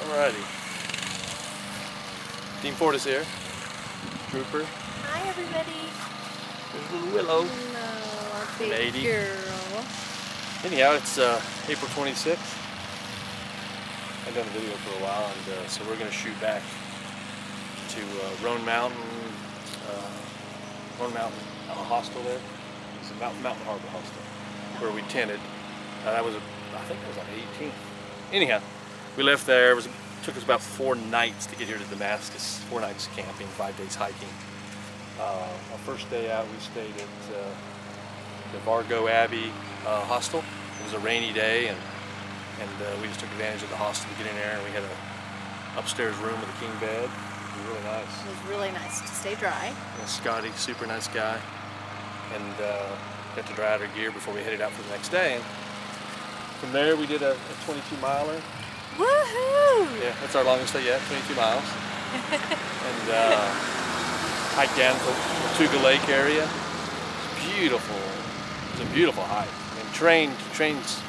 Alrighty. Team Fortis here. Trooper. Hi everybody. There's little Willow. Hello, our baby girl. Anyhow, it's April 26th. I've done a video for a while, and so we're going to shoot back to Roan Mountain hostel there. It's a Mountain Harbor hostel where we tented. That was, I think it was on the 18th. Anyhow, we left there. It took us about 4 nights to get here to Damascus. 4 nights camping, 5 days hiking. Our first day out, we stayed at the Vargo Abbey hostel. It was a rainy day, and we just took advantage of the hostel to get in there. And we had a upstairs room with a king bed. It was really nice. It was really nice to stay dry. And Scotty, super nice guy, and got to dry out our gear before we headed out for the next day. And from there, we did a 22-miler. Woohoo! Yeah, that's our longest day yet, 22 miles. And hiked down to the Tuga Lake area. It's beautiful. It's a beautiful hike. And train's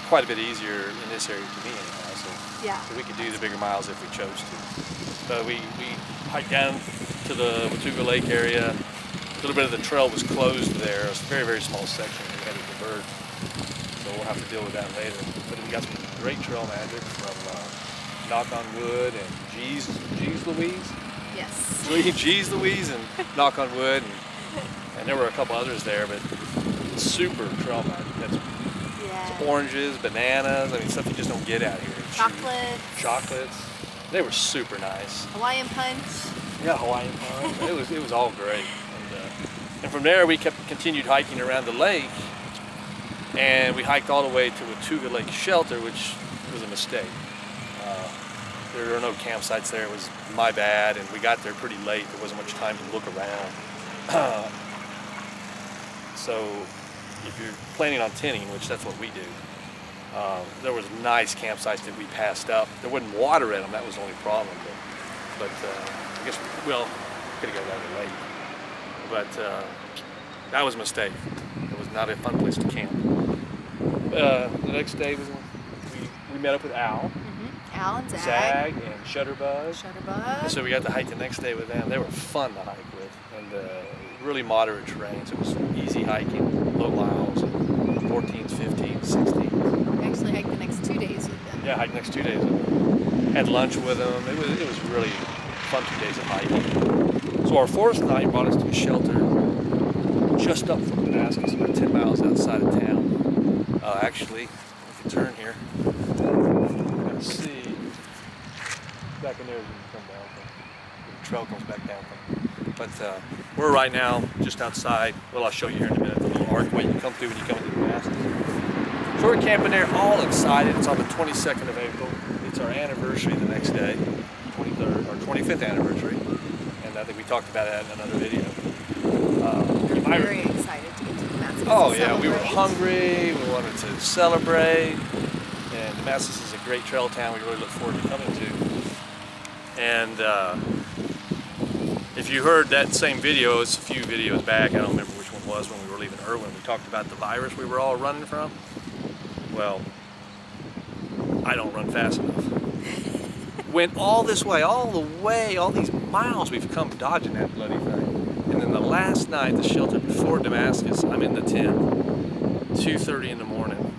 quite a bit easier in this area to me anyhow. So we could do the bigger miles if we chose to. But we hiked down to the Tuga Lake area. A little bit of the trail was closed there. It was a very, very small section. We had to divert. So we'll have to deal with that later. But we got some great trail magic from Knock on Wood and Geez Louise. Yes. Geez Louise and Knock on Wood, and there were a couple others there, but super trail magic. That's oranges, bananas. I mean, stuff you just don't get out here. Chocolates. They were super nice. Hawaiian punch. Yeah, Hawaiian punch. it was all great. And from there we continued hiking around the lake. And we hiked all the way to a Tuga Lake shelter, which was a mistake. There were no campsites there. It was my bad, and we got there pretty late. There wasn't much time to look around. So if you're planning on tenting, which that's what we do, there was nice campsites that we passed up. There wasn't water in them. That was the only problem. But I guess, well, we could have got rather late. But that was a mistake. It was not a fun place to camp. The next day we met up with Al. Al and Zag. And Shutterbug. So we got to hike the next day with them. They were fun to hike with, and really moderate terrain. So it was easy hiking, low miles, 14s, 15s, 16s. We actually hiked the next 2 days with them. Yeah, hiked the next 2 days with them. Had lunch with them. It was really fun 2 days of hiking. So our 4th night brought us to a shelter just up from Damascus, about 10 miles outside of town. Actually, if you turn here, you're going to see back in there as you come down. The trail comes back down. But we're right now just outside. Well, I'll show you here in a minute the little archway you come through when you come into Damascus. So we're camping there, all excited. It's on the 22nd of April. It's our anniversary the next day, 23rd, our 25th anniversary. And I think we talked about that in another video. We're very excited to get to Damascus. Oh yeah, we were hungry, we wanted to celebrate, and Damascus is a great trail town we really look forward to coming to. And if you heard that same video, it's a few videos back, I don't remember which one was, when we were leaving Irwin, we talked about the virus we were all running from. Well, I don't run fast enough. Went all this way, all these miles we've come dodging that bloody thing. And then the last night, the shelter before Damascus, I'm in the tent, 2:30 in the morning.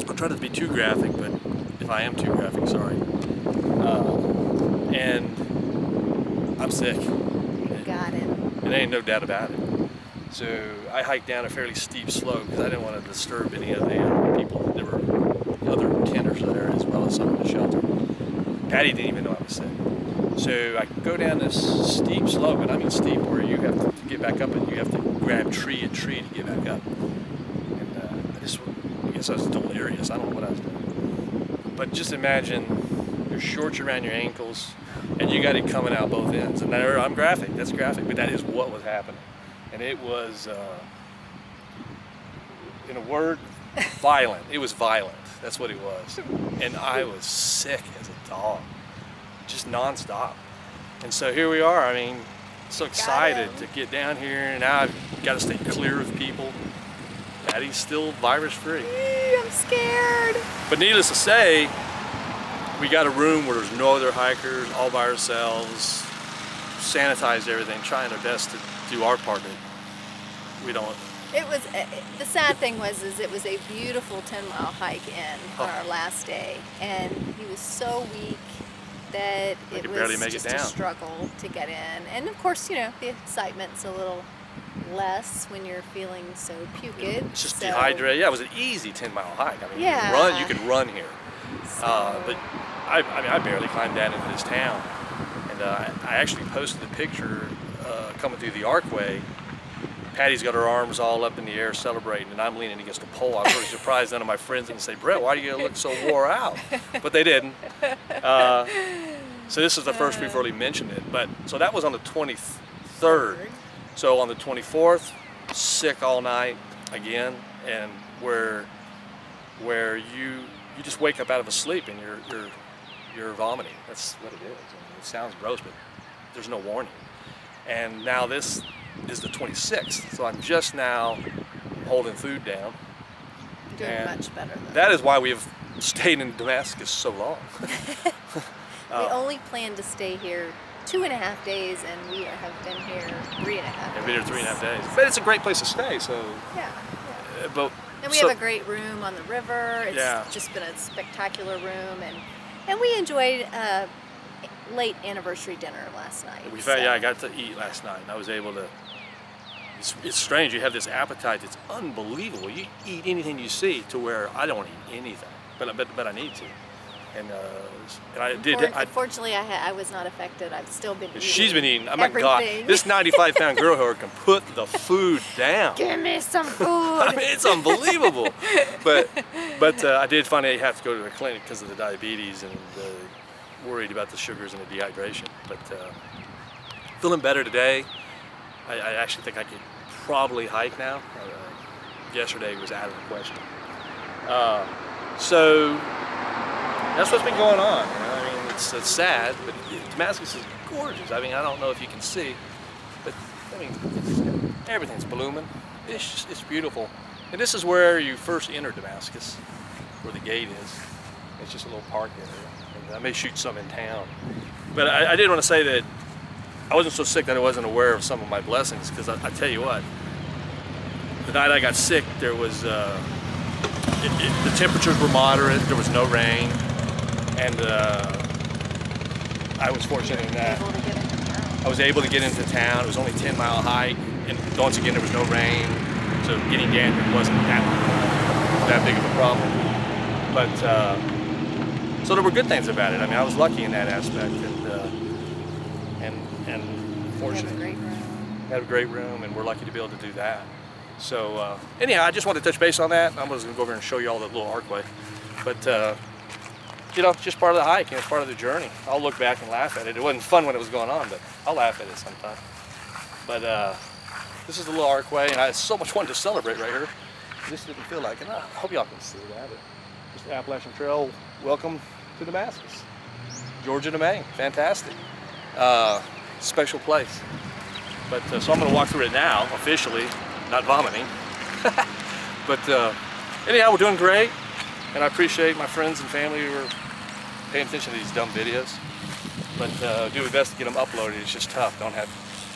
I'll try not to be too graphic, but if I am too graphic, sorry. And I'm sick. Got it. And there ain't no doubt about it. So I hiked down a fairly steep slope because I didn't want to disturb any of the other people. There were other tenters there as well as some in the shelter. Patty didn't even know I was sick. So I go down this steep slope, and I mean steep, where you have to get back up and you have to grab tree and tree to get back up. And I guess I was delirious. I don't know what I was doing. But just imagine your shorts around your ankles, and you got it coming out both ends. And there, I'm graphic. That's graphic, but that is what was happening. And it was, in a word, violent. It was violent. That's what it was. And I was sick as a dog. Just non-stop. And so here we are. I mean, so excited to get down here, and now I've got to stay clear of people. Patty's still virus free. I'm scared. But needless to say, we got a room where there's no other hikers, all by ourselves, sanitized everything, trying our best to do our part. We don't. It was, the sad thing was it was a beautiful 10-mile hike in on our last day, and he was so weak that it was just a struggle to get in. And of course, you know, the excitement's a little less when you're feeling so puked. It's just dehydrated. Yeah, it was an easy 10-mile hike. I mean, yeah. you can run here. But I mean, I barely climbed down into this town. And I actually posted a picture coming through the archway. Patty's got her arms all up in the air celebrating, and I'm leaning against a pole. I was really surprised none of my friends didn't say, "Brett, why do you look so wore out?" But they didn't. So this is the first we've really mentioned it. But so that was on the 23rd. So on the 24th, sick all night again, and where you just wake up out of a sleep and you're vomiting. That's what it is. I mean, it sounds gross, but there's no warning. And now this is the 26th, so I'm just now holding food down. Doing much better though. That is why we have stayed in Damascus so long. We only planned to stay here 2.5 days, and we have been here 3.5 days. I've been here 3.5 days. But it's a great place to stay, so. Yeah. But and we have a great room on the river. It's just been a spectacular room, and we enjoyed late anniversary dinner last night. I got to eat last night, and I was able to. It's strange. You have this appetite that's unbelievable. You eat anything you see, to where I don't eat anything, but I need to. And I did. Unfortunately, I was not affected. I've still been eating. She's been eating. Oh my God, this 95-pound girl here can put the food down. Give me some food. I mean, it's unbelievable. but I did finally have to go to the clinic because of the diabetes and worried about the sugars and the dehydration. But feeling better today. I actually think I could probably hike now. Yesterday was out of the question. So that's what's been going on. You know? I mean, it's sad, but Damascus is gorgeous. I mean, I don't know if you can see, but I mean, everything's blooming. It's beautiful. And this is where you first enter Damascus, where the gate is. It's just a little park area. And I may shoot some in town. But I did want to say that I wasn't so sick that I wasn't aware of some of my blessings, because I tell you what, the night I got sick, there was, the temperatures were moderate, there was no rain, and I was fortunate in that I was able to get into town. It was only a 10-mile hike, and once again there was no rain, so getting down here wasn't that big of a problem. But so there were good things about it. I mean, I was lucky in that aspect, and fortunate. We have a great room, and we're lucky to be able to do that. So anyhow, I just wanted to touch base on that. I'm just going to go over and show you all that little archway. But you know, just part of the hike, and it's part of the journey. I'll look back and laugh at it. It wasn't fun when it was going on, but I'll laugh at it sometime. But this is the little archway, and I had so much fun to celebrate right here. This didn't feel like it. I hope y'all can see that. Just the Appalachian Trail. Welcome to Damascus, Georgia to Maine. Fantastic. Special place. But so I'm going to walk through it now, officially, not vomiting. But anyhow, we're doing great, and I appreciate my friends and family who are paying attention to these dumb videos. But do my best to get them uploaded. It's just tough. Don't have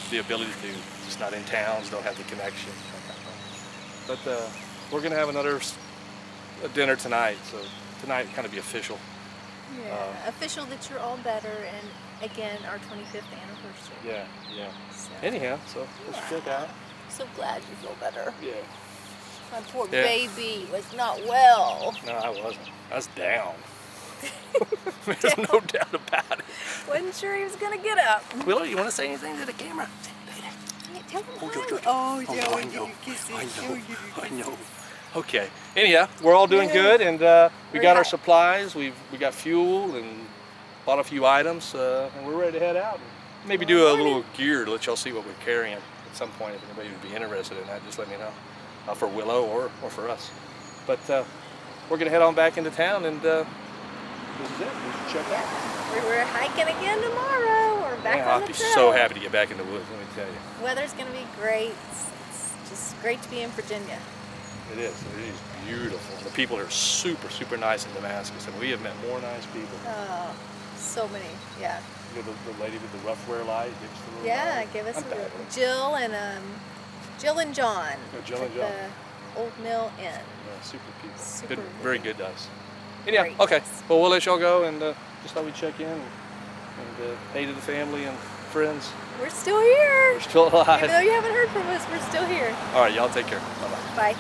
the ability to. Just not in towns. Don't have the connection. But we're going to have another dinner tonight. So tonight kind of be official. Yeah, official that you're all better, and again, our 25th anniversary. Yeah. So, anyhow, so let's check out. So glad you feel better. Yeah. My poor baby was not well. No, I wasn't. I was down. There's no doubt about it. Wasn't sure he was gonna get up. Willow, you want to say anything to the camera? Tell him I know. Okay. Anyhow, we're all doing good, and we got our supplies. We got fuel and bought a few items, and we're ready to head out. Maybe do a little gear to let y'all see what we're carrying at some point. If anybody would be interested in that, just let me know. For Willow or for us. But we're gonna head on back into town, and this is it. We should check out. We're hiking again tomorrow. We're back on the trail. I'll be so happy to get back in the woods. Let me tell you. Weather's gonna be great. It's just great to be in Virginia. It is. It is beautiful. And the people are super, super nice in Damascus. And we have met more nice people. Oh, so many, yeah. You know, the lady with the rough wear light. Yeah, give us a Jill and John. Oh, Jill and John. The Old Mill Inn. Yeah, super people. Super good, very good to us. Anyhow, Great. okay. Well, we'll let y'all go, and just thought we'd check in and hey to the family and friends. We're still here. We're still alive. Even though you haven't heard from us, we're still here. All right, y'all take care. Bye-bye. Bye.